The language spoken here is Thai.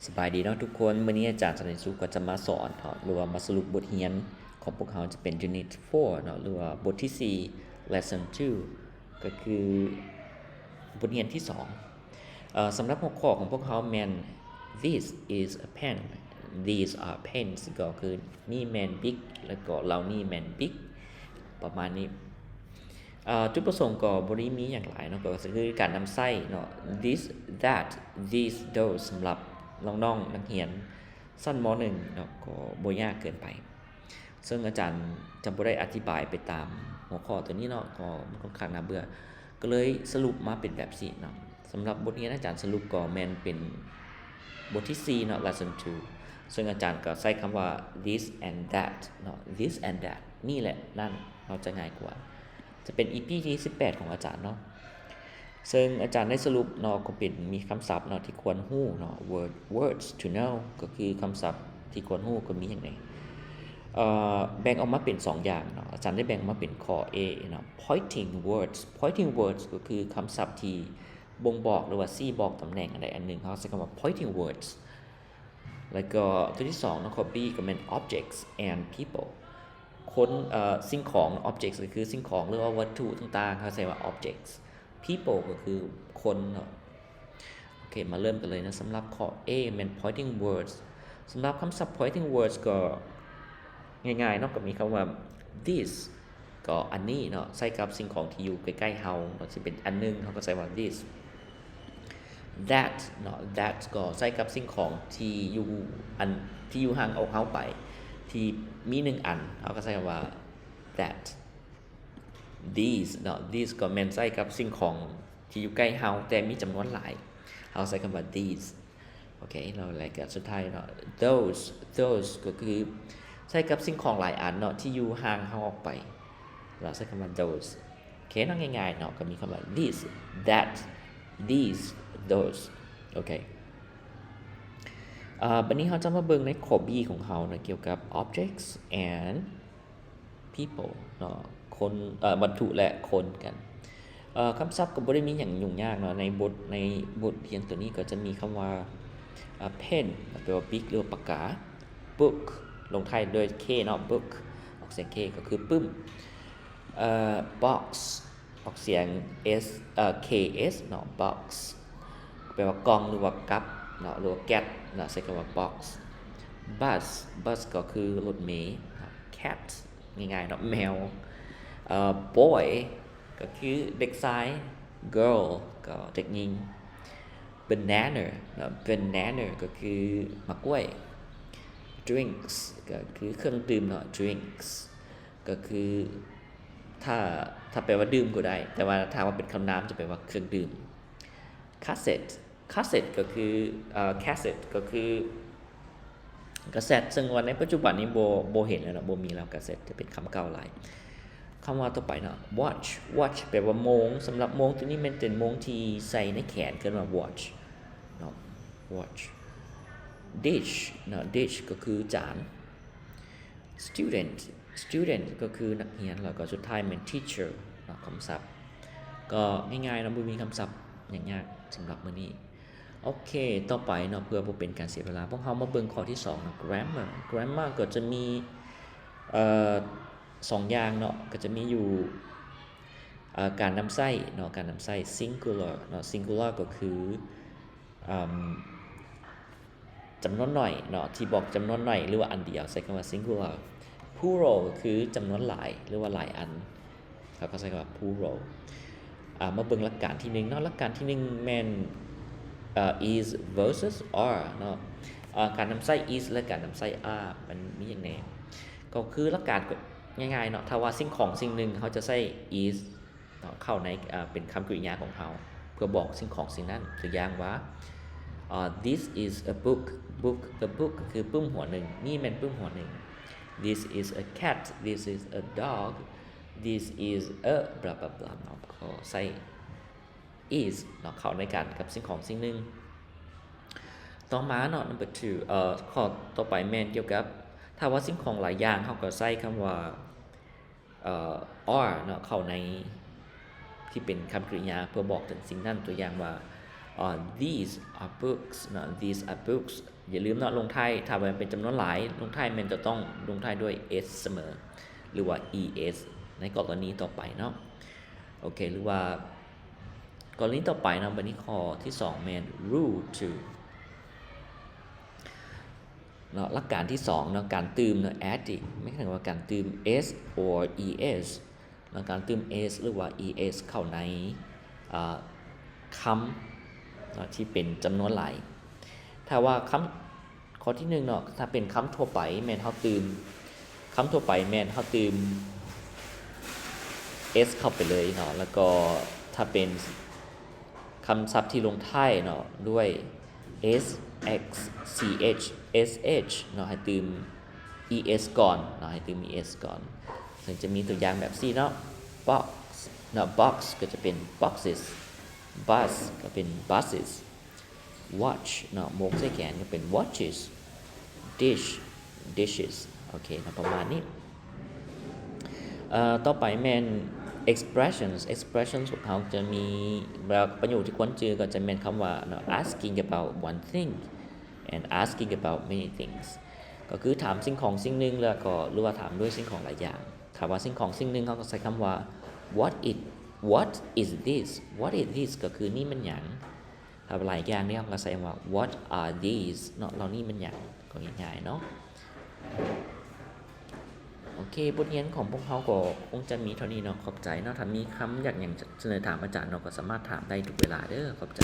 สบายดีเนาะทุกคนมื้อนี้อาจารย์สันติสุขก็จะมาสอนเนาะหรือว่ามาสรุปบทเรียนของพวกเราจะเป็น Unit 4เนาะหรือว่าบทที่ 4 Lesson 2 ก็คือบทเรียนที่2สำหรับหัวข้อของพวกเราแม่น This is a pen These are pens ก็คือนี่แม่น big แล้วก็เหล่านี้แม่น big ประมาณนี้จุดประสงค์ก็บ่ได้มีหยังหลายเนาะก็คือการนำใช้เนาะ this that these those สำหรับน้องๆนักเรียนชั้นม.1 เนาะก็บ่ยากเกินไปซึ่งอาจารย์จะบ่ได้อธิบายไปตามหัวข้อตัวนี้เนาะก็มันค่อนข้างน่าเบื่อก็เลยสรุปมาเป็นแบบนี้เนาะสำหรับบทเรียนอาจารย์สรุปก็แม่นเป็นบทที่4เนาะ lesson 2ซึ่งอาจารย์ก็ใช้คำว่า this and that เนาะ this and that นี่แหละนั่นเราจะง่ายกว่าจะเป็น EP ที่18ของอาจารย์เนาะซึ่งอาจารย์ได้สรุปเนาะก็เป็นมีคำศัพท์เนาะที่ควรรู้เนาะ words to know ก็คือคำศัพท์ที่ควรรู้ก็มีอย่างไดแบ่งออกมาเป็น2อย่างเนาะอาจารย์ได้แบ่งมาเป็นข้อ A เนาะ pointing words ก็คือคำศัพท์ที่บ่งบอกหรือว่าชี้บอกตำแหน่งอันใดอันหนึ่งเฮาใช้คำว่า pointing words แล้วก็ตัวที่2เนาะข้อ B ก็แม่น objects and people คนสิ่งของ objects ก็คือสิ่งของหรือว่าวัตถุต่างๆเฮาใช้ว่า objects people ก็คือคนเนาะโอเคมาเริ่มกันเลยนะสำหรับข้อ A แม่น pointing words สำหรับคำศัพท์ pointing words ก็ง่ายๆเนาะก็มีคำว่า this ก็อันนี้เนาะใช้กับสิ่งของที่อยู่ใกล้ๆเฮาเนาะสิเป็นอันนึงเฮาก็ใช้ว่า this that เนาะ that ก็ใช้กับสิ่งของที่อยู่ที่อยู่ห่างออกเฮาไปที่มี1อันเฮาก็ใช้คำว่า that these เนาะ these ก็แม่นใช้กับสิ่งของที่อยู่ใกล้เฮาแต่มีจำนวนหลายเฮาใช้คำว่า these โอเคแล้วแล้วก็สุดท้ายเนาะ those ก็คือใช้กับสิ่งของหลายอันเนาะที่อยู่ห่างเฮาออกไปเราใช้คำว่า those โอเคเนาะง่ายๆเนาะก็มีคำว่า this that these those โอเคบัดนี้เฮาจะมาเบิ่งในข้อ B ของเฮานะเกี่ยวกับ objects and people เนาะคนวัตถุและคนกันคำศัพท์ก็บ่ได้มีหยังยุ่งยากเนาะในบทเรียนตัวนี้ก็จะมีคำว่า pen แปลว่า big หรือปากกา book ลงท้ายด้วย k เนาะ book ออกเสียง k ก็คือปึ้มbox ออกเสียง s ks เนาะ box แปลว่ากล่องหรือว่ากับเนาะหรือว่าแก๊สเนาะใช้คำว่า box bus ก็คือรถเมล์ cat ง่ายๆเนาะแมวboy ก็คือเด็กชาย girl ก็เด็กหญิง banana เนาะ banana ก็คือมะกล้วย drinks ก็คือเครื่องดื่มเนาะ drinks ก็คือถ้าแปลว่าดื่มก็ได้แต่ว่าถ้าว่าเป็นคำนามจะแปลว่าเครื่องดื่ม cassette ก็คือcassette ก็คือกาเซ็ตซึ่งว่าในปัจจุบันนี้บ่เห็นแล้วเนาะบ่มีแล้วกาเซ็ตจะเป็นคำเก่าหลายคำว่าต่อไปเนาะ watch แปลว่าโมงสำหรับโมงตัวนี้มันเป็นโมงที่ใส่ในแขนเกินว่า watch เนาะ watch dish เนาะ dish ก็คือจาน student ก็คือนักเรียนแล้วก็สุดท้ายเป็น teacher เนาะคำศัพท์ก็ง่ายๆเนาะบ่มีคำศัพท์ยากๆสำหรับมื้อนี้โอเคต่อไปเนาะเพื่อบ่เป็นการเสียเวลาพวกเฮามาเบิ่งข้อที่2เนาะ grammar ก็จะมี2อย่างเนาะก็จะมีอยู่การนำใช้เนาะการนำใช้ singular เนาะ singular ก็คือจำนวนน้อยเนาะที่บอกจำนวนน้อยหรือว่าอันเดียวใช้คำว่า singular plural ก็คือจำนวนหลายหรือว่าหลายอันเขาก็ใช้คำว่า plural มาเบิ่งหลักการที่1เนาะหลักการที่1แม่นis versus are เนาะการนำใช้ is และการนำใช้ are มันมีอย่างแน่ก็คือหลักการง่ายๆเนาะถ้าว่าสิ่งของสิ่งหนึ่งเฮาจะใช้ is เนาะเข้าในเป็นคำกริยาของเฮาเพื่อบอกสิ่งของสิ่งนั้นตัวอย่างว่าthis is a book the book ก็คือปึ้มหัวหนึ่งนี่แม่นปึ้มหัวหนึ่ง this is a cat this is a dog this is a blah blah blah เนาะก็ใช้is เนาะเข้าในกันกับสิ่งของสิ่งหนึ่งต่อมาเนาะ number 2ข้อต่อไปแม่นเกี่ยวกับถ้าว่าสิ่งของหลายอย่างเฮาก็ใช้คำว่าare เนาะเข้าในที่เป็นคำกริยาเพื่อบอกถึงสิ่งนั้นตัวอย่างว่า these are books เนาะ these are books อย่าลืมเนาะลงท้ายถ้ามันเป็นจำนวนหลายลงท้ายมันจะต้องลงท้ายด้วย s เสมอหรือว่า es ในกรณีต่อไปเนาะโอเคหรือว่ากรณีต่อไปเนาะบัดนี้ข้อที่2แม่น rule to เนาะหลักการที่2เนาะการตืมเนาะ adding ไม่ใช่ว่าการตืม s or es เนาะการตืม s หรือว่า es เข้าในคำเนาะที่เป็นจำนวนหลายถ้าว่าคำข้อที่1เนาะถ้าเป็นคำทั่วไปแม่นเฮาตืมคำทั่วไปแม่นเฮาตืม s เข้าไปเลยเนาะแล้วก็ถ้าเป็นคำศัพท์ที่ลงท้ายเนาะด้วย s x ch sh เนาะให้ตืม es ก่อนเนาะให้ตืม es ก่อนซึ่งจะมีตัวอย่างแบบนี้เนาะ box เนาะ box ก็จะเป็น boxes bus ก็เป็น buses watch เนาะหมวกใส่แขนก็เป็น watches dish dishes โอเคเนาะประมาณนี้ต่อไปแม่น expressions พวกเขาจะมีประโยคที่ควรเจอก็จะแม่นคำว่า asking about one thing and asking about many things ก็คือถามสิ่งของสิ่งนึงแล้วก็หรือว่าถามด้วยสิ่งของหลายอย่างถ้าว่าสิ่งของสิ่งนึงเขาก็ใช้คำว่า what is this ก็คือนี่มันหยังถ้าหลายอย่างนี่เขาก็ใช้ว่า what are these เนาะเรานี่มันหยังก็ง่ายๆเนาะโอเคบทเรียนของพวกเราก็คงจะมีเท่านี้เนาะขอบใจเนาะถ้ามีคำอยากหยังเสนอถามอาจารย์เนาะก็สามารถถามได้ทุกเวลาเด้อขอบใจ